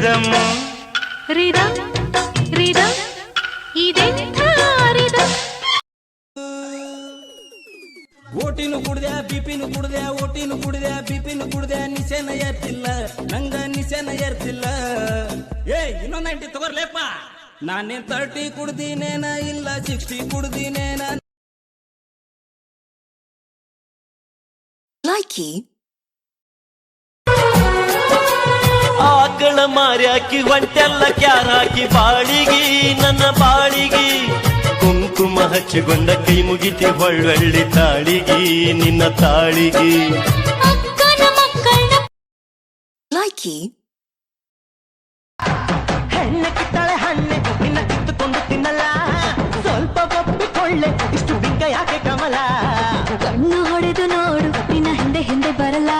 Rhythm rhythm rhythm ಇದೆಂಥ rhythm. ಓಟಿನು ಕುಡ್ದೆ ಬಿಪಿನು ಕುಡ್ದೆ ಓಟಿನು ಕುಡ್ದೆ ಬಿಪಿನು ಕುಡ್ದೆ ನಿಶೆನ ಏರ್ತಿಲ್ಲ ನಂಗ ನಿಶೆನ ಏರ್ತಿಲ್ಲ. ಇನ್ನೊಂದು 90 ತಗೋರ್ಲೇಪ್ಪ. ನಾನೇನ್ 30 ಕುಡ್ದಿನೇನ ಇಲ್ಲ 60 ಕುಡ್ದಿನೇನ. ಲೈಕಿ ಆಕಳ ಮಾರ್ಯಾಕಿ ಹೊಂಟೆಲ್ಲ ಕ್ಯಾರಾಕಿ ಬಾಳಿಗಿ ನನ್ನ ಬಾಳಿಗಿ ಕುಂಕುಮ ಹಚ್ಚಿಕೊಂಡ ಕೈ ಮುಗಿತಿ ಹೊಳ್ಳಿ ತಾಳಿಗಿ ನಿನ್ನ ತಾಳಿಗಿ. ಲೈಕಿ ಹೆಣ್ಣೆ ಕಿತ್ತಾಳೆ ಹಣ್ಣೆ ನಿನ್ನ ಕಿತ್ತುಕೊಂಡು ತಿನ್ನಲ್ಲ ಸ್ವಲ್ಪ ಒಪ್ಪಿಕೊಳ್ಳೆ ಇಷ್ಟು ಬಿಂಕ ಯಾಕೆ ಕಮಲ. ಕಣ್ಣು ಹೊಡೆದು ನೋಡು ನಿನ್ನ ಹಿಂದೆ ಹಿಂದೆ ಬರಲ್ಲ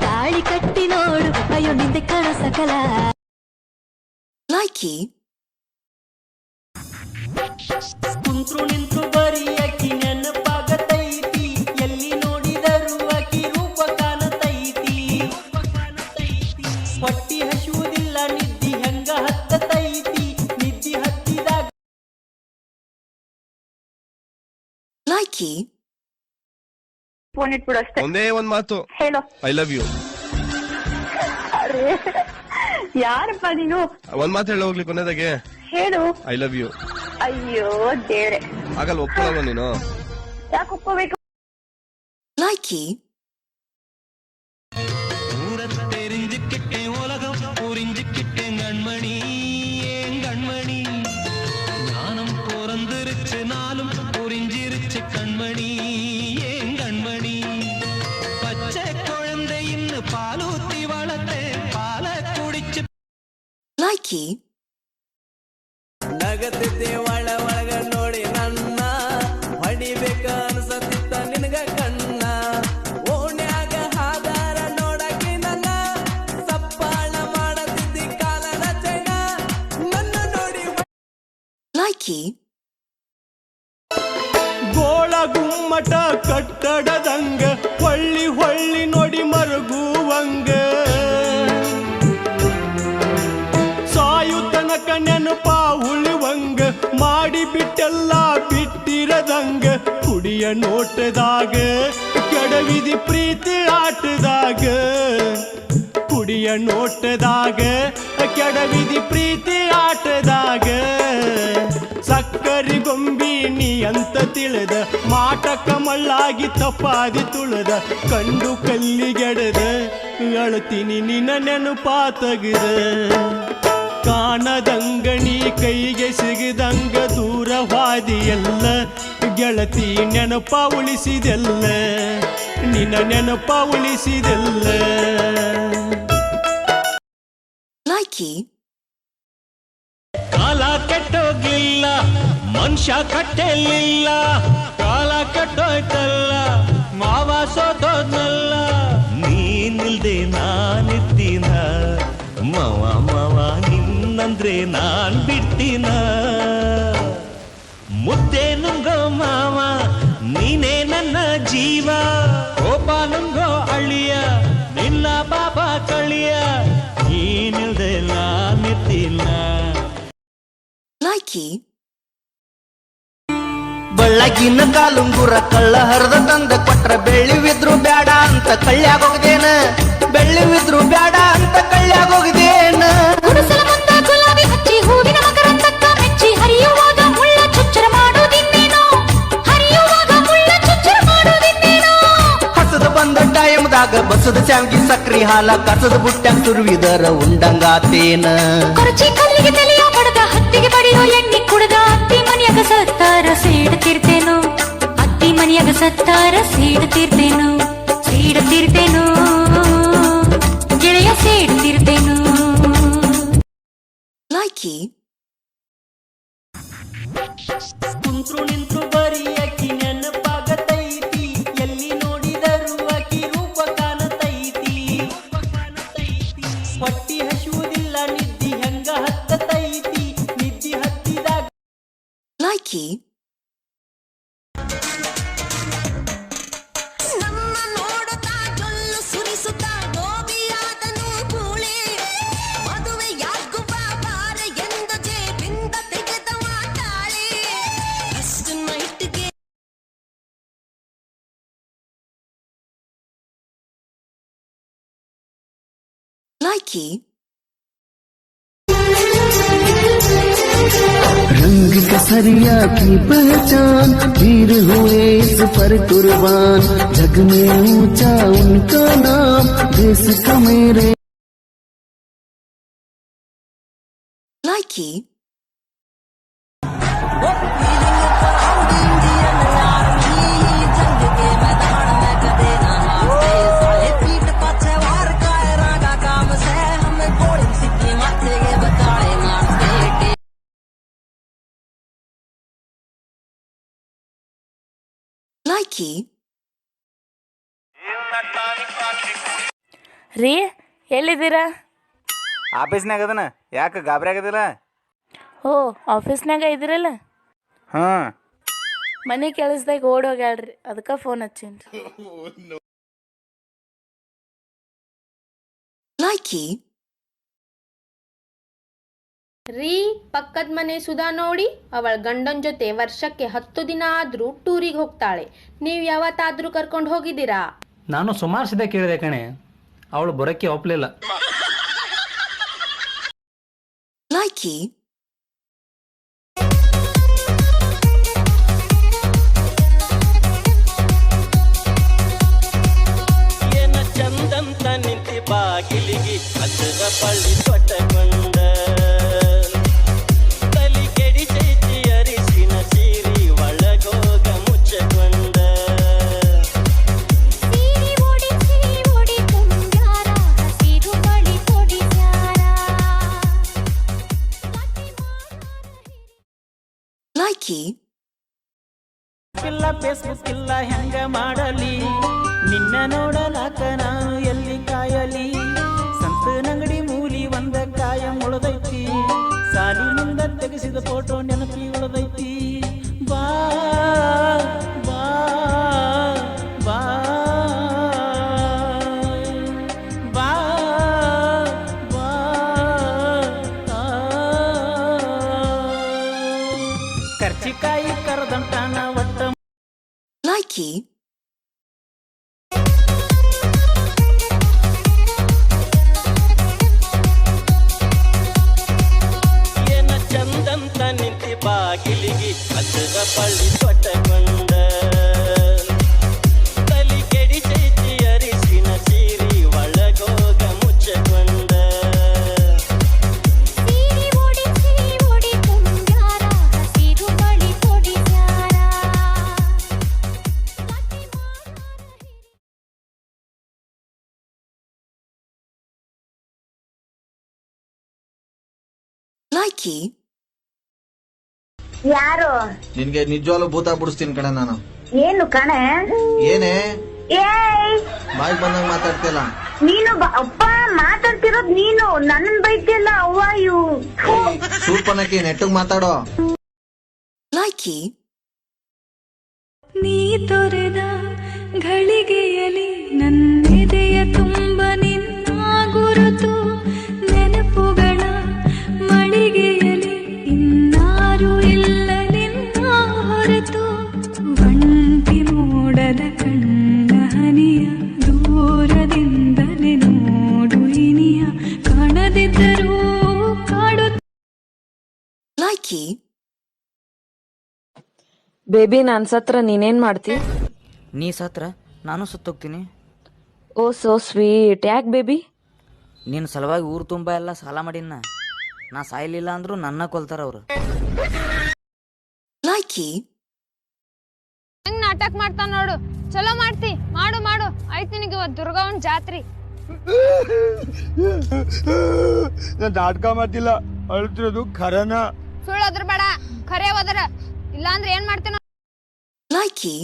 ತಾಳಿ ಕಟ್ಟಿ ನೋಡು ಅಯ್ಯೋ ನಿಂದೆ ಕಣ ಸಕಲ. ಲೈಕಿ ಕುಂತ್ರು ನಿಂತು ಬರೀ ಅಕ್ಕಿ ನೆನಪಾಗತೈತಿ ಎಲ್ಲಿ ನೋಡಿದರು ಅಕ್ಕಿ ರೂಪ ಕಾಣತೈತಿ. ಹೊಟ್ಟಿ ಹಸುವುದಿಲ್ಲ ನಿದ್ದಿ ಹೆಂಗ ಹತ್ತತೈತಿ ನಿದ್ದಿ ಹತ್ತಿದಾಗ. ಲೈಕಿ ಫೋನ್ ಇಟ್ಬಿಡು ಅಷ್ಟೇ. ಒಂದೇ ಒಂದ್ ಮಾತು, ಹೇಳು. I love you. ಅರೆ ಯಾರಪ್ಪ ನೀನು? ಒಂದ್ ಮಾತು ಹೇಳ ಹೋಗ್ಲಿ ಕೊನೆದಾಗೆ. ಹೇಳು. I love you. ಅಯ್ಯೋ ದೇವ್ರೆ, ಆಗಲ್ಲ ಒಪ್ಕೊಳ್ಳಲ್ವ ನೀನು? ಯಾಕೆ ಒಪ್ಕೋಬೇಕು? ಲೈಕಿ தெரிஞ்சுக்கிட்டே உலகம் புரிஞ்சுக்கிட்டே கண்மணி ஏன் கண்மணி ஞானம் பிறந்திருச்சு நாளும் புரிஞ்சிருச்சு கண்மணி ஏன் கண்மணி பச்சை குழந்தை இன்னு பாலூத்தி வளர்த்து பால குடிச்சு. ಲೈಕಿ ನಗತಿದ್ದೆ ಒಳಗ ನೋಡಿ ನನ್ನ ಹೊಡಿಬೇಕ ಅನ್ಸತ್ತಿತ್ತ ನಿನಗ ಕಣ್ಣ. ಓಣ್ಯಾಗ ಹಾದಾರ ನೋಡಕಿ ನನ್ನ ಸಪ್ಪಾಳ ಮಾಡತಿದ್ದಿ ಕಾಲನ ಚೈನ ನನ್ನ ನೋಡಿ. ಲೈಕಿ ಗೋಳ ಗುಮ್ಮಟ ಕಟ್ಟಡದಂಗ ಹೊಳ್ಳಿ ಹೊಳ್ಳಿ ನೋಡಿ ಮರುಗುವಂಗ ಸಾಯು ತನಕ ನೆನಪ ಉಳಿವಂಗ ಮಾಡಿ ಬಿಟ್ಟೆಲ್ಲ ಬಿಟ್ಟಿರದಂಗ ಕುಡಿಯ ನೋಟದಾಗ ಕೆಡವಿದಿ ಪ್ರೀತಿ ಆಟದಾಗ ಕುಡಿಯ ನೋಟದಾಗ ಕೆಡವಿದಿ ಪ್ರೀತಿ ಆಟದಾಗ ಸಕ್ಕರಿ ಗೊಂಬಿ ನೀ ಅಂತ ತಿಳಿದ ಮಾಟಕ ಮಳ್ಳಾಗಿ ತಪ್ಪಾದಿ ತುಳದ ಕಂಡು ಕಲ್ಲಿಗೆಡದ ಅಳತೀನಿ ನಿನ್ನ ನೆನಪಾ ತಗದ ಕಾಣದಂಗ ನೀ ಕೈಗೆ ಸಿಗದಂಗ ದೂರವಾದಿಯಲ್ಲ ಗೆಳತಿ ನೆನಪ ಉಳಿಸಿದೆಲ್ಲ ನಿನ್ನ ನೆನಪ ಉಳಿಸಿದೆಲ್ಲ. ಲೈಕಿ ಕಾಲ ಕೆಟ್ಟೋಗಿಲ್ಲ ಮನುಷ್ಯ ಕಟ್ಟಲಿಲ್ಲ ಕಾಲ ಕೆಟ್ಟೋಯ್ತಲ್ಲ ಮಾವ ಸೋತೋದ್ನಲ್ಲ ನೀನಿಲ್ದೆ ನಾನಿರ್ತೀನ ಮವ ಮವ ನಿನ್ನಂದ್ರೆ ನಾನ್ ಬಿಡ್ತೀನ ಮುದ್ದೆ ನುಂಗೋ ಮಾವ ನೀನೇ ನನ್ನ ಜೀವ ಕೋಪ ನುಂಗೋ ಅಳಿಯ ನಿನ್ನ ಬಾಬಾ ಕಳಿಯ ನೀನಿಲ್ದೆ ನಾನಿರ್ತೀನ. ಲೈಕಿ ಬಳ್ಳಗಿನ ಕಾಲುಂಗುರ ಕಳ್ಳ ಹರಿದ ತಂದ ಕೊಟ್ರ ಬೆಳ್ಳಿವಿದ್ರು ಬ್ಯಾಡ ಅಂತ ಕಳ್ಳ್ಯಾಗೋಗ್ದೇನ ಬೆಳ್ಳಿವಿದ್ರು ಬ್ಯಾಡ ಅಂತ ಕಳ್ಳ್ಯಾಗೋಗ್ದೇನ. ಗುಡಿಸಲ ಮುಂದ ಗುಲಾಬಿ ಹಚ್ಚಿ ಹೂವಿನ ಮಕರಂದಕ್ಕ ಮೆಚ್ಚಿ ಹರಿಯುವಾಗ ಮುಳ್ಳ ಚುಚ್ಚರ ಮಾಡೋದಿನ್ನೇನೋ ಹರಿಯುವಾಗ ಮುಳ್ಳ ಚುಚ್ಚರ ಮಾಡೋದಿನ್ನೇನೋ. ಹಸದ ಬಂದ ಟೈಮ್ದಾಗ ಬಸದ ಶಾವಿಗೆ ಸಕ್ರಿ ಹಾಲ ಕಸದ ಬುಟ್ಟ್ಯಾಗ ತುರುವಿದರ ಉಂಡಂಗಾತೇನ. ಕೊರಚಿ ಕಲ್ಲಿಗೆ ತಲೆಯ ಬಡದ ಹತ್ತಿಗೆ ಬಡಿಯೋ ಎಣ್ಣೆ ಕುಡದ ಅತ್ತಿ ಮನೆಯಾಗ ಸತ್ತಾರ ಸೇಡ್ತಿರ್ತೇನೋ ಅತ್ತಿ ಮನೆಯಾಗ ಸತ್ತಾರ ಸೇಡ್ತಿರ್ತೇನೋ ಸೇಡ್ತಿರ್ತೇನೋ ಗೆಳೆಯ ಸೇಡ್ತಿರ್ತೇನೋ. ಲೈಕಿ ಕುಂತ್ರು ನಿಂತು ಬರೀ ಅಕ್ಕಿ ನೆನಪಾಗತೈತಿ ಎಲ್ಲಿ ನೋಡಿದರು ಅಕ್ಕಿ ರೂಪ ಕಾಣತೈತಿ. ಹೊಟ್ಟಿ ಹಸುವುದಿಲ್ಲ ನಿದ್ದಿ ಹೆಂಗ ಹತ್ತತೈತಿ ನಿದ್ದಿ ಹತ್ತಿದಾಗ. ಲೈಕಿ ನಮ್ಮ ನೋಡುತ್ತಾ ಜೊಲ್ಲು ಸುರಿಸುತ್ತಾ ಗೋಬಿಯಾದನು ಕೂಳೆ ಮದುವೆಯ likey, रंग कसरिया की पहचान, वीर हुए इस पर कुर्बान, जग में ऊंचा उनका नाम, देश का मेरे likey, likey, ರೀ ಎಲ್ಲಿದ್ದೀರಾ? ಆಫೀಸ್ನಾಗ ಅದನ, ಯಾಕೆ ಗಾಬರಿ ಆಗದಿಲ್ಲ? ಓ ಆಫೀಸ್ನಾಗ ಇದ್ದೀರಲ್ಲ? ಹಾಂ, ಮನೆ ಕೆಲಸದಾಗ ಓಡೋಗ್ಯಾಳ್ರಿ, ಅದಕ್ಕೆ ಫೋನ್ ಹಚ್ಚೀನ್ರಿ. likey, ರೀ ಪಕ್ಕದ ಮನೆ ಸುಧಾ ನೋಡಿ, ಅವಳ ಗಂಡನ ಜೊತೆ ವರ್ಷಕ್ಕೆ 10 ದಿನ ಆದ್ರೂ ಟೂರಿಗೆ ಹೋಗ್ತಾಳೆ. ನೀವು ಯಾವತ್ತಾದ್ರೂ ಕರ್ಕೊಂಡು ಹೋಗಿದ್ದೀರಾ? ನಾನು ಸುಮಾರು ಸದ ಕೇಳಿದೆ ಕಣೆ, ಅವಳು ಬರೋಕ್ಕೆ ಒಪ್ಲಿಲ್ಲ. likey, ಏನ ಚಂದಂತ ನಿಂತಿ ಬಾಗಿಲಿಗಿ ಹಸಿರ ಬಳ್ಳಿ ತೊಟ್ಟಕೊಂಡ ತಲಿ ಕೆಡಿ ಚೈತಿ ಅರಿಸಿನ ಸೀರಿ ಒಳಗೋಗ ಮುಚ್ಚಕೊಂಡ likey, ಇಲ್ಲ ಫೇಸ್ಬುಕ್ ಇಲ್ಲ ಹೆಂಗ ಮಾಡಲಿ, ನಿನ್ನ ನೋಡಲಾಕ ನಾನು ಎಲ್ಲಿ ಕಾಯಲಿ, ಸಂತನಂಗಡಿ ಮೂಲಿ ಒಂದ ಕಾಯ ಉಳದೈತಿ, ಸಾಲಿ ಮುಂದ ತೆಗೆಸಿದ ಫೋಟೋ ನೆನಪಿ ಉಳದೈತಿ, ಬಾ ಬಾ ಬಾ ಬಾ ಬಾ ಕರ್ಚಿಕಾಯಿ ಕರದಂಟಾನ ಒಟ್ಟ likey, ಏನ ಚಂದಂತ ನಿಂತಿ ಬಾಗಿಲಿಗಿ ಹಸಿರ ಬಳ್ಳಿ ತೊಟ್ಟಕೊಂಡ ತಲಿ ಕೆಡಿ ಚೈತಿ ಅರಿಸಿನ ಸೀರಿ ಒಳಗೋಗ ಮುಚ್ಚಕೊಂಡ likey, ಯಾರು? ನಿನ್ಗೆ ನಿಜವಾಗ್ಲೂ ಭೂತ ಬಿಡಿಸ್ತೀನಿ ಕಣ ನಾನು. ಏನು ಕಣೆ? ಏನೇ ಏಯ್ ಬಾಯ್ ಬಂದಂಗ ಮಾತಾಡ್ತಿಲ್ಲ? ನೀನು ಅಪ್ಪ ಮಾತಾಡ್ತಿರೋದ್ ನೀನು, ನನ್ನ ಬೈತಿಯಲ್ಲ ಅವ್ವ ಇವು. ಸೂರ್ಪನಕ್ಕೆ ನೆಟ್ಟಗ್ ಮಾತಾಡೋ. likey, ನೀ ತೊರೆದ ಘಳಿಗೆಯಲಿ ನನ್ನೆದೆಯ ತುಂಬ ನಿನ್ನ ಗುರುತು, ನೆನಪುಗಳ ಮಳಿಗೆಯಲಿ ಇನ್ನಾರು ಇಲ್ಲ ನಿನ್ನ ಹೊರತು, ಒಂಟಿ ಮೋಡದ ಕಣ್ಣ ಹನಿಯ ದೂರದಿಂದಲೇ ನೋಡು ಇನಿಯ, ಕಾಣದಿದ್ದರೂ ಕಾಡು. likey, ಬೇಬಿ ನಾನು ಸತ್ರ ನೀನೇನ್ ಮಾಡ್ತಿ? ನೀ ಸತ್ರ ನಾನು ಸುತ್ತೋಗ್ತೀನಿ. Oh so sweet. ಯಾಕೆ ಬೇಬಿ? ನಿನ್ನ ಸಲುವಾಗಿ ಊರು ತುಂಬ ಎಲ್ಲ ಸಾಲ ಮಾಡಿನ, ನಾ ಸಾಯ್ಲಿಲ್ಲ ಅಂದ್ರು ನನ್ನ ಕೊಲ್ತಾರ ಅವ್ರು. likey, ಹೆಂಗ್ ನಾಟಕ ಮಾಡ್ತಾ ನೋಡು, ಚಲೋ ಮಾಡ್ತಿ, ಮಾಡು ಮಾಡು. ಆಯ್ತು ನಿನಗೆ ಇವತ್ತು ದುರ್ಗವನ್ ಜಾತ್ರಿ. ನಾಟಕ ಮಾಡ್ತಿಲ್ಲ, ಅಳ್ತಿರೋದು ಖರನ. ಸುಳ್ಳು ಅದ್ರ ಬೇಡ, ಖರೆ ಹೋದ್ರ ಇಲ್ಲಾಂದ್ರೆ ಏನ್ ಮಾಡ್ತೇನೆ. likey,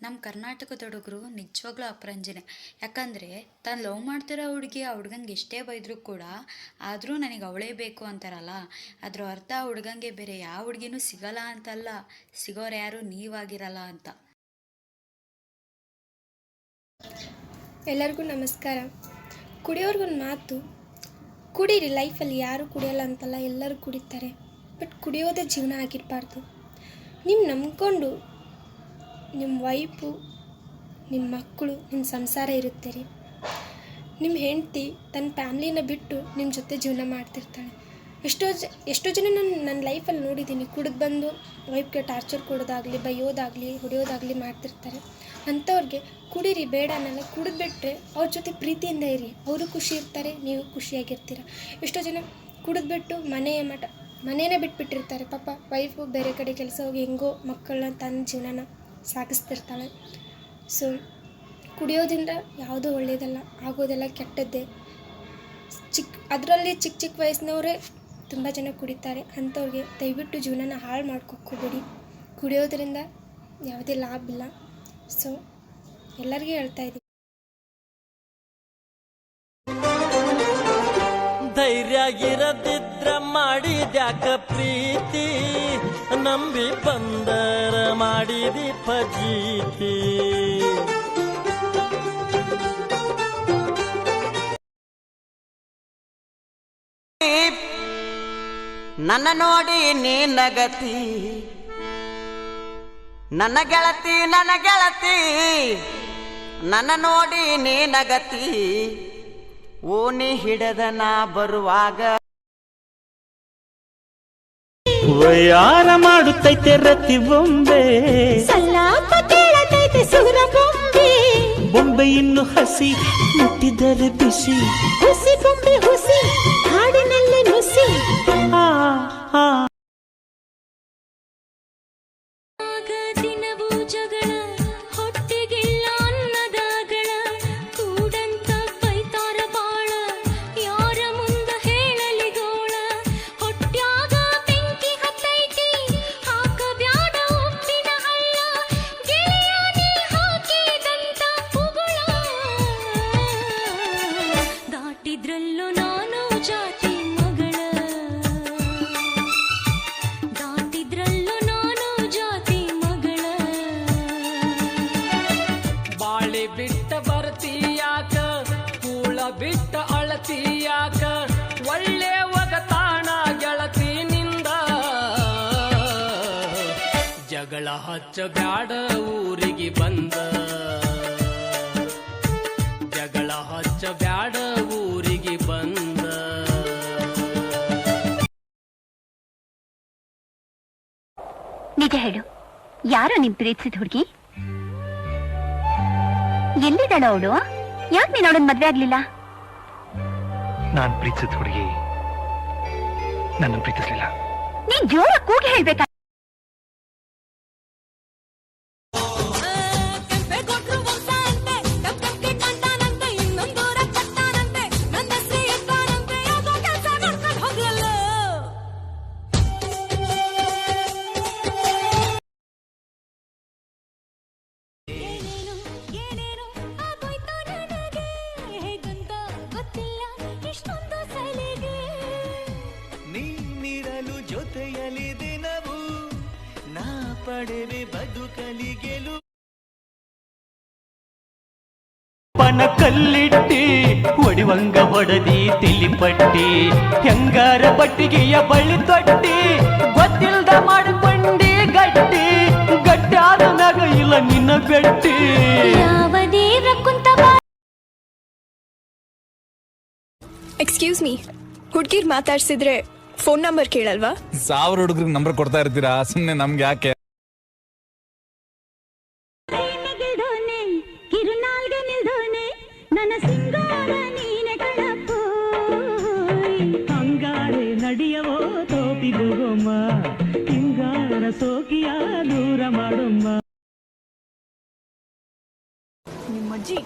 ನಮ್ಮ ಕರ್ನಾಟಕದ ಹುಡುಗರು ನಿಜವಾಗ್ಲೂ ಅಪರಂಜನೆ. ಯಾಕಂದರೆ ತಾನು ಲವ್ ಮಾಡ್ತಿರೋ ಹುಡುಗಿ ಆ ಹುಡುಗಂಗೆ ಎಷ್ಟೇ ಬೈದರೂ ಕೂಡ ಆದರೂ ನನಗೆ ಅವಳೇ ಬೇಕು ಅಂತಾರಲ್ಲ, ಅದ್ರ ಅರ್ಥ ಆ ಹುಡುಗಂಗೆ ಬೇರೆ ಯಾವ ಹುಡುಗಿನೂ ಸಿಗಲ್ಲ ಅಂತಲ್ಲ, ಸಿಗೋರು ಯಾರು ನೀವಾಗಿರಲ್ಲ ಅಂತ. ಎಲ್ಲರಿಗೂ ನಮಸ್ಕಾರ. ಕುಡಿಯೋರ್ಗೊಂದು ಮಾತು, ಕುಡೀರಿ, ಲೈಫಲ್ಲಿ ಯಾರು ಕುಡಿಯೋಲ್ಲ ಅಂತಲ್ಲ, ಎಲ್ಲರೂ ಕುಡಿತಾರೆ. ಬಟ್ ಕುಡಿಯೋದೇ ಜೀವನ ಆಗಿರಬಾರ್ದು. ನಿಮ್ಮ ನಂಬ್ಕೊಂಡು ನಿಮ್ಮ ವೈಫು, ನಿಮ್ಮ ಮಕ್ಕಳು, ನಿಮ್ಮ ಸಂಸಾರ ಇರುತ್ತೆ ರೀ. ನಿಮ್ಮ ಹೆಂಡತಿ ತನ್ನ ಫ್ಯಾಮ್ಲಿನ ಬಿಟ್ಟು ನಿಮ್ಮ ಜೊತೆ ಜೀವನ ಮಾಡ್ತಿರ್ತಾಳೆ. ಎಷ್ಟೋ ಜನ ನನ್ನ ಲೈಫಲ್ಲಿ ನೋಡಿದ್ದೀನಿ, ಕುಡಿದು ಬಂದು ವೈಫ್ಗೆ ಟಾರ್ಚರ್ ಕೊಡೋದಾಗಲಿ, ಬೈಯೋದಾಗಲಿ, ಹೊಡೆಯೋದಾಗಲಿ ಮಾಡ್ತಿರ್ತಾರೆ. ಅಂಥವ್ರಿಗೆ ಕುಡೀರಿ ಬೇಡ ಅನ್ನಲ್ಲ, ಕುಡಿದ್ಬಿಟ್ರೆ ಅವ್ರ ಜೊತೆ ಪ್ರೀತಿಯಿಂದ ಇರಿ. ಅವರು ಖುಷಿ ಇರ್ತಾರೆ, ನೀವು ಖುಷಿಯಾಗಿರ್ತೀರ. ಎಷ್ಟೋ ಜನ ಕುಡಿದ್ಬಿಟ್ಟು ಮನೇನೇ ಬಿಟ್ಬಿಟ್ಟಿರ್ತಾರೆ. ಪಾಪ ವೈಫು ಬೇರೆ ಕಡೆ ಕೆಲಸ ಹೋಗಿ ಹೆಂಗೋ ಮಕ್ಕಳನ್ನ ತನ್ನ ಜೀವನನ ಸಾಗಿಸ್ತಿರ್ತಾಳೆ. ಸೊ ಕುಡಿಯೋದ್ರಿಂದ ಯಾವುದೂ ಒಳ್ಳೆಯದಲ್ಲ, ಆಗೋದೆಲ್ಲ ಕೆಟ್ಟದ್ದೇ. ಅದರಲ್ಲಿ ಚಿಕ್ಕ ವಯಸ್ಸಿನವರೇ ತುಂಬ ಜನ ಕುಡಿತಾರೆ. ಅಂಥವ್ರಿಗೆ ದಯವಿಟ್ಟು ಜೀವನನ ಹಾಳು ಮಾಡ್ಕೋಬೇಡಿ. ಕುಡಿಯೋದ್ರಿಂದ ಯಾವುದೇ ಲಾಭ ಇಲ್ಲ. ಸೊ ಎಲ್ಲರಿಗೂ ಹೇಳ್ತಾ ಇದ್ದೀನಿ. ಧೈರ್ಯಾಗಿರದಿದ್ರ ಮಾಡಿದ್ಯಾಕ ಪ್ರೀತಿ, ನಂಬಿ ಬಂದರ ಮಾಡಿದಿ ಫಜೀತಿ. ನನ್ನ ನೋಡಿ ನೀ ನಗತಿ, ನನ್ನ ಗೆಳತಿ ನನ್ನ ನೋಡಿ ನೀ ನಗತಿ. ಓನಿ ಹಿಡದ ನಾ ಬರುವಾಗ ವಯಾರ ಮಾಡುತ್ತೈತೆ ರತಿ ಬೊಂಬೆ, ಬೊಂಬೆ ಇನ್ನು ಹಸಿ ಮುಟ್ಟಿದರೆ ಬಿಸಿ, ಹುಸಿ ಬೊಂಬೆ ಹುಸಿ ಹಾಡಿನಲ್ಲಿ ನುಸಿ. ದಿನವೂ ಜಗಳ, ಹೊಟ್ಟೆಗಿಲ್ಲ ಅನ್ನದಾಗಳ, ಕೂಡಂತ ಬೈತಾರ ಬಾಳ, ಯಾರ ಮುಂದ ಹೇಳಲಿ ಗೋಳ. ಹೊಟ್ಯಾಗ ಬೆಂಕಿ ಹತ್ತೈತಿ, ಹಾಕಬ್ಯಾಡ ಉಪ್ಪಿನ ಹಳ್ಳ, ಗೆಳೆಯನೇ ಹಾಕಿದಂತ ಉಗುಳ. ದಾಟಿದ್ರಲ್ಲೂ ನಾನು ಜಾತಿ ಮಗಳ, ದಾಟಿದ್ರಲ್ಲೂ ನಾನು ಜಾತಿ ಮಗಳ. ಬಾಳೆ ಬಿಟ್ಟ ಬರ್ತೀಯಾಕ, ಕೂಳ ಬಿಟ್ಟ ಅಳತೀಯಾಕ, ಒಳ್ಳೆ ಒಗತಾಣ ಗೆಳತಿನಿಂದ. ಜಗಳ ಹಚ್ಚ ಬ್ಯಾಡ ಊರಿಗೆ ಬಂದ, ಜಗಳ ಹಚ್ಚ ಬ್ಯಾಡ ಊರಿಗೆ ಬಂದ. ನಿಜ ಹೇಳು, ಯಾರೋ ನಿಮ್ ಪ್ರೀತಿಸಿದ ಹುಡುಗಿ? ಎಲ್ಲಿದ್ದಾಳ ಅವಳು? ಯಾಕೆ ನೀನು ಅವಳನ್ನ ಮದ್ವೆ ಆಗ್ಲಿಲ್ಲ? ನಾನ್ ಪ್ರೀತಿಸಿದ ಹುಡುಗಿ ನನ್ನ ಪ್ರೀತಿಸ್ಲಿಲ್ಲ. ನೀನ್ ಜೋರ ಕೂಗಿ ಹೇಳ್ಬೇಕಾ? ನೀನಿರಲು ಜೊತೆಯಲಿ ದಿನವು ನಾ ಪಡೆವೆ ಬದುಕಲಿಗೆಲು. ಪನ ಕಲ್ಲಿಟ್ಟಿ ಒಡಿವಂಗ ಹೊಡದಿ ತಿಲಿಪಟ್ಟಿ, ಹೆಂಗಾರ ಬಟ್ಟಿಗೆಯ ಬಳ್ಳಿ ತೊಟ್ಟಿ, ಗೊತ್ತಿಲ್ದ ಮಾಡಿಕೊಂಡಿ ಗಟ್ಟಿ, ಗಟ್ಟಿ ಆದ ಮ್ಯಾಗ ಇಲ್ಲ ನಿನ್ನ ಬೆಟ್ಟಿ. ಎಕ್ಸ್ಕ್ಯೂಸ್ ಮೀ, ಹುಡುಗಿರ್ ಮಾತಾಡ್ಸಿದ್ರೆ ಫೋನ್ ನಂಬರ್ ಕೇಳಲ್ವಾ? 1000 ಹುಡುಗರಿಗೆ ನಂಬರ್ ಕೊಡ್ತಾ ಇರ್ತೀರಾ, ಸುಮ್ನೆ ನಮ್ಗೆ ಯಾಕೆ? ಹಂಗಾರೆ ನಡಿಯವೋ ತೋಪಿಗೋಮ್ಮ, ಹಿಂಗಾರ ಸೋಕಿಯ ದೂರ ಮಾಡೋಮ್ಮ. ನಿಮ್ಮಜ್ಜಿ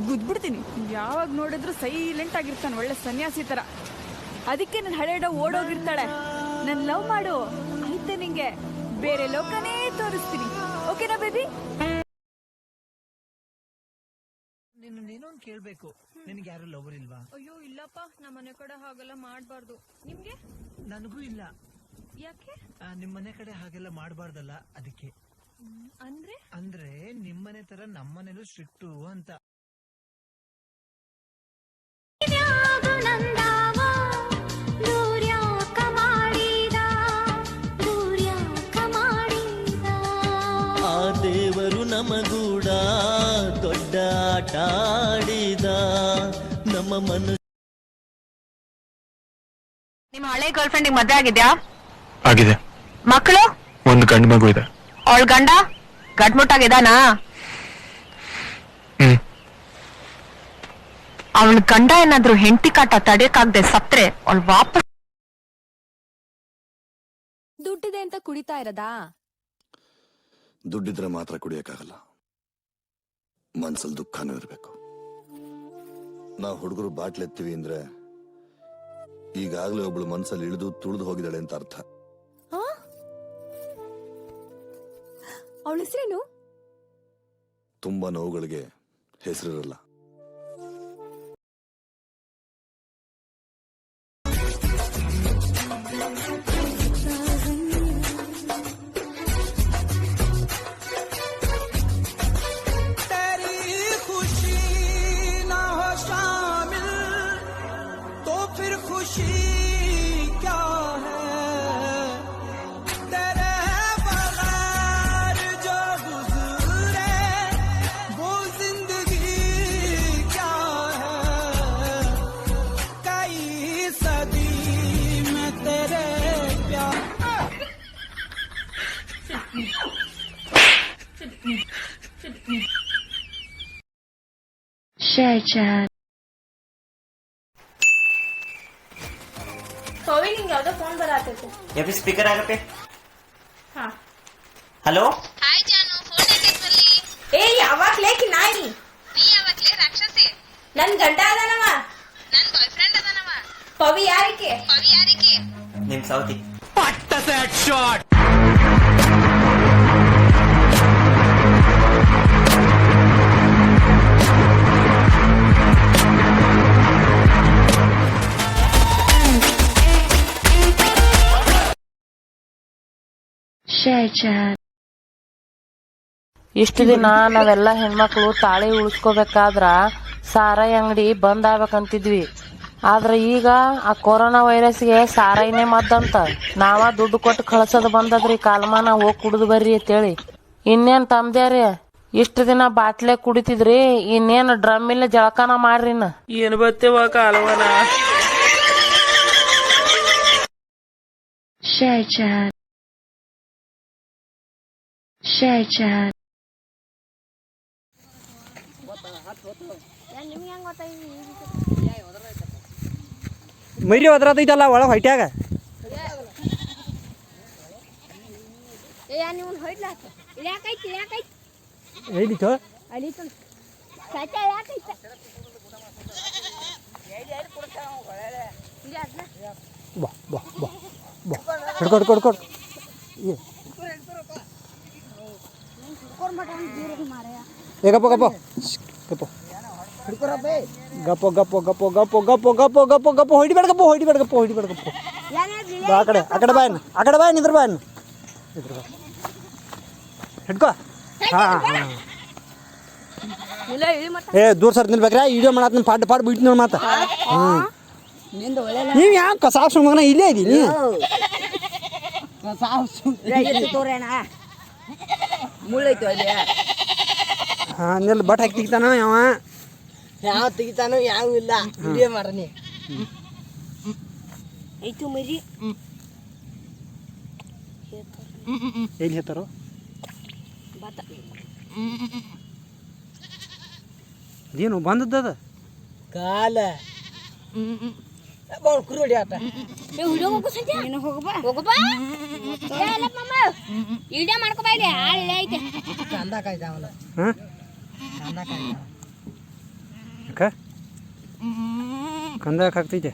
ಗುದ್ಬಿಡ್ತೀನಿ. ಯಾವಾಗ ನೋಡಿದ್ರು ಸೈಲೆಂಟ್ ಆಗಿರ್ತಾನೆ, ಒಳ್ಳೆ ಸನ್ಯಾಸಿ ತರ. ಅದಕ್ಕೆ ನನ್ನ ಹಳೆಯಡ ಓಡೋಗಿರ್ತಾಳೆ. ನನ್ ಲವ್ ಮಾಡು ಆಯ್ತೆ, ನಿಂಗೆ ಬೇರೆ ಲೋಕನೇ ತೋರಿಸ್ತೀನಿ. ಓಕೆನಾ ಬೇಬಿ? ನೀನೊಂದು ಕೇಳ್ಬೇಕು, ನಿನಗೆ ಯಾರು ಲವರ್ ಇಲ್ವಾ? ಅಯ್ಯೋ ಇಲ್ಲಪ್ಪ, ನಮ್ಮ ಮನೆ ಕಡೆ ಹಾಗೆಲ್ಲ ಮಾಡಬಾರ್ದು. ನಿಮ್ಗೆ? ನನಗೂ ಇಲ್ಲ. ಯಾಕೆ? ನಿಮ್ಮನೆ ಕಡೆ ಹಾಗೆಲ್ಲ ಮಾಡಬಾರ್ದಲ್ಲ, ಅದಕ್ಕೆ. ಅಂದ್ರೆ ನಿಮ್ಮನೆ ತರ ನಮ್ಮನೇಲೂ ಸ್ಟ್ರಿಕ್ಟು ಅಂತ. ಆ ದೇವರು ನಮಗೂಡ ದೊಡ್ಡ ಆಟ ಆಡಿದ ನಮ್ಮ ಮನಸ್ಸು. ನಿಮ್ಮ ಹಳೆ ಗರ್ಲ್ ಫ್ರೆಂಡ್ ಮದ್ವೆ ಆಗಿದ್ಯಾ? ಆಗಿದೆ. ಮಕ್ಕಳು? ಒಂದು ಗಂಡು ಮಗು ಇದೆ. ಅವಳ ಗಂಡ ಗಟ್ಮುಟ್ಟಾಗಿದಾನಾ? ಅವಳ ಗಂಡ ಏನಾದ್ರು ಹೆಂಡತಿ ಕಾಟ ತಡೆಯಕ್ಕಾಗದೆ ಸತ್ರೆ ಅವಳು ವಾಪಸ್. ದುಡ್ಡಿದೆ ಅಂತ ಕುಡಿತಾ ಇರೋದಾ? ದುಡ್ಡಿದ್ರೆ ಮಾತ್ರ ಕುಡಿಯಕ್ಕಾಗಲ್ಲ, ಮನ್ಸಲ್ಲಿ ದುಃಖನೂ ಇರ್ಬೇಕು. ನಾವು ಹುಡುಗರು ಬಾಟ್ಲೆತ್ತೀವಿ ಅಂದ್ರೆ ಈಗಾಗ್ಲೇ ಒಬ್ಳು ಮನ್ಸಲ್ಲಿ ಇಳಿದು ತುಳಿದು ಹೋಗಿದ್ದಾಳೆ ಅಂತ ಅರ್ಥ. ಅವಳ ಹೆಸರೇನು? ತುಂಬಾ ನೋವುಗಳಿಗೆ ಹೆಸರಿರಲ್ಲ. ನಿಂಗೆ ಯಾವ್ದೋ ಫೋನ್ ಬರತೈತೆ. ಎಫ್ ಸ್ಪೀಕರ್ ಆಗತ್ತೆ. ಹಲೋ. ಹಾಯ್ ಜಾನು, ಫೋನ್ ಯಾಕೈತಲ್ಲಿ? ಏ ಯಾವಾಗ್ಲೇ ಕಿ ನಾಯಿ? ನೀ ಯಾವಾಗ್ಲೇ ರಾಕ್ಷಸಿ? ನನ್ ಗಂಡ ಅದನವ, ನನ್ ಬಾಯ್ ಫ್ರೆಂಡ್ ಅದನವ. ಪವಿ ಯಾರಿಕೆ? ನಿಮ್ ಸೌತಿ. ಪಟ್ಟ ಸೆಟ್ ಶಾಟ್. ಇಷ್ಟು ದಿನ ನಾವೆಲ್ಲ ಹೆಣ್ಮಕ್ಳು ತಾಳಿ ಉಳಿಸ್ಕೋಬೇಕಾದ್ರ ಸಾರಾಯಿ ಅಂಗಡಿ ಬಂದ್ ಆಗ್ಬೇಕಂತಿದ್ವಿ. ಆದ್ರೆ ಈಗ ಆ ಕೊರೋನಾ ವೈರಸ್ಗೆ ಸಾರಾಯಿನೇ ಮದ್ದಂತ. ನಾವ ದುಡ್ಡು ಕೊಟ್ಟು ಕಳ್ಸೋದ್ ಬಂದದ್ರಿ, ಕಾಲ್ಮಾನ ಹೋಗಿ ಕುಡಿದು ಬರ್ರಿ ಅಂತೇಳಿ. ಇನ್ನೇನ್ ತಮ್ದ್ಯಾರಿ, ಇಷ್ಟು ದಿನ ಬಾಟ್ಲೆ ಕುಡಿತಿದ್ರಿ, ಇನ್ನೇನು ಡ್ರಮ್ ಇಲ್ಲ ಜಳಕಾನ ಮಾಡ್ರಿನ. ಏನ್ ಬತ್ತೇವ ಕಾಲವನ. ಮೈರಿ ಒದ್ರತೈತಲ್ಲ ಒಳಗೆ ಹೊಯ್ಟ್ಯಾಗ. ಹೇಳಿತು ಬಾ ಬಾ ಬಾ ಬಾ ಕೊಡ್ಕೊಡ್ ಗಪ್ಪ ಗಪ್ಪ ಗಪ್ಪ ಗಪ್ಪ ಗಪ್ಪ ಗಪ್ಪ ಗಪ್ಪ ಗಪ್ಪ ಗಪ್ಪ ಗಪ್ಪ ಗಪ್ಪ ಹೊಡಿಬೇಡ ಗಪ್ಪ ಹೊಡಿಬೇಡ ಗಪ್ಪ ಹೊಡಿಬೇಡ ಗಪ್ಪ. ಆ ಕಡೆ ಬಾಯ್ ನಿದ್ರ ಬಾಯ್ ಹಿಡ್ಕೋ. ಏ ದೂರ ಸರ್ ನಿಲ್ಬೇಕ್ರಾ, ವಿಡಿಯೋ ಮಾಡತ್ ಪಾಡ್ ಬಿಟ್ಟು ನೋಡಿ ಮಾತ. ನೀವು ಯಾಕೆ ಕಸಾವ್ ಸುಮ್ಮನೆ ಇಲ್ಲೇ ಇದ್ದೀನಿ. ಹಾಂ ನಿಲ್ ಬಟ್ ಹಾಕಿ ತೆಗಿತಾನ ಯಾವ ತೆಗಿತಾನೋ ಯಾವ ಇಲ್ಲ. ವಿಡಿಯೋ ಮಾಡ್ರಿ ಐತು ಮರಿ. ಎಲ್ಲಿ ಹೇಳ್ತಾರೋ ಏನು ಬಂದದ್ದದ ಕಾಲ ಕುರುಡಿ ಆಟ. ಕಂದಾಕ ಹಾಕ್ತೈತೆ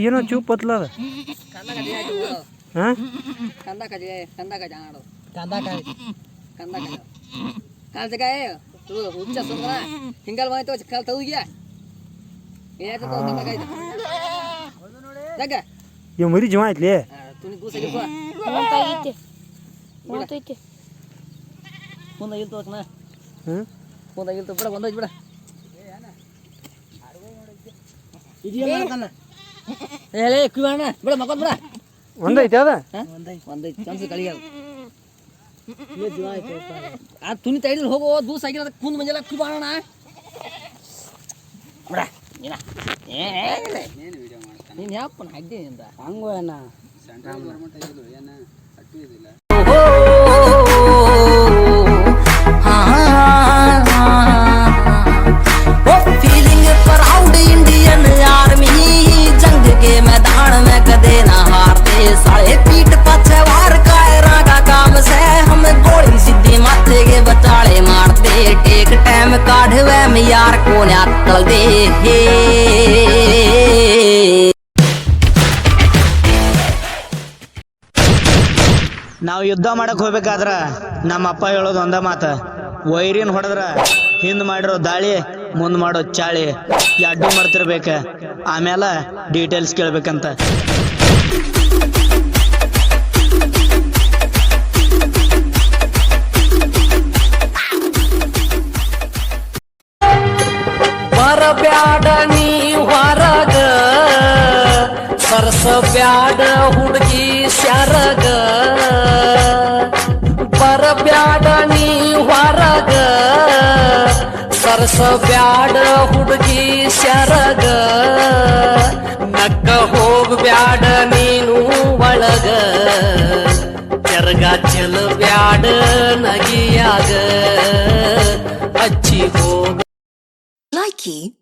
ಏನೋ ಚೂಪ್ ಪತ್ಲ ಅದ. ಇವ್ ಮರಿ ಜೀವ ಐತ್ಲಿ. ಒಂದೈತೆ ಅದ ಒಂದೈತೆ ಕಳಿಯ ಆ ತುನಿ ತೈಲಿ ಹೋಗೋ ದೂಸ ಆಗಿರೋದ ಕುಂದ್ ಮಂಜೆಲ್ಲ ಕುಬಾಣ ನೀನ್ ಯಾಪನ ಹಾಕ್ತೀನಿ ಹಂಗೋನ फीलिंग प्राउड इंडियन आर्मी जंग के मैदान में कदे ना हारते साले पीठ पीछे वार कायरा का काम से हम गोली सीधी माथे के बचाले मारते टेक टाइम काढ़वे में यार को न्याकल दे ನಾವು ಯುದ್ಧ ಮಾಡಕ್ ಹೋಗ್ಬೇಕಾದ್ರ ನಮ್ಮ ಅಪ್ಪ ಹೇಳೋದು ಒಂದ ಮಾತ ವೈರಿನ್ ಹೊಡೆದ್ರ ಹಿಂದ್ ಮಾಡಿರೋ ದಾಳಿ ಮುಂದ್ ಮಾಡೋ ಚಾಳಿ ಅಡ್ಡು ಮಾಡ್ತಿರ್ಬೇಕ ಆಮೇಲೆ ಡೀಟೇಲ್ಸ್ ಕೇಳ್ಬೇಕಂತ ಬರಬ್ಯಾಡ ನೀ ಹೊರಗ ಸರ್ಸಬ್ಯಾಡ ಹುಡುಗಿ ಸ್ಯಾರಗ ಬರಬ್ಯಾಡ ನೀ ಹೊರಗ ಸರ್ಸಬ್ಯಾಡ ಹುಡುಗಿ ಸ್ಯಾರಗ ನಕ್ಕ ಹೋಗ್ಬ್ಯಾಡ ನೀನು ಒಳಗ ತೆರಗ ಚೆಲ್ಲಬ್ಯಾಡ ನಗಿಯಾಗ ಹಚ್ಚಿ ಹೋಗ Likey.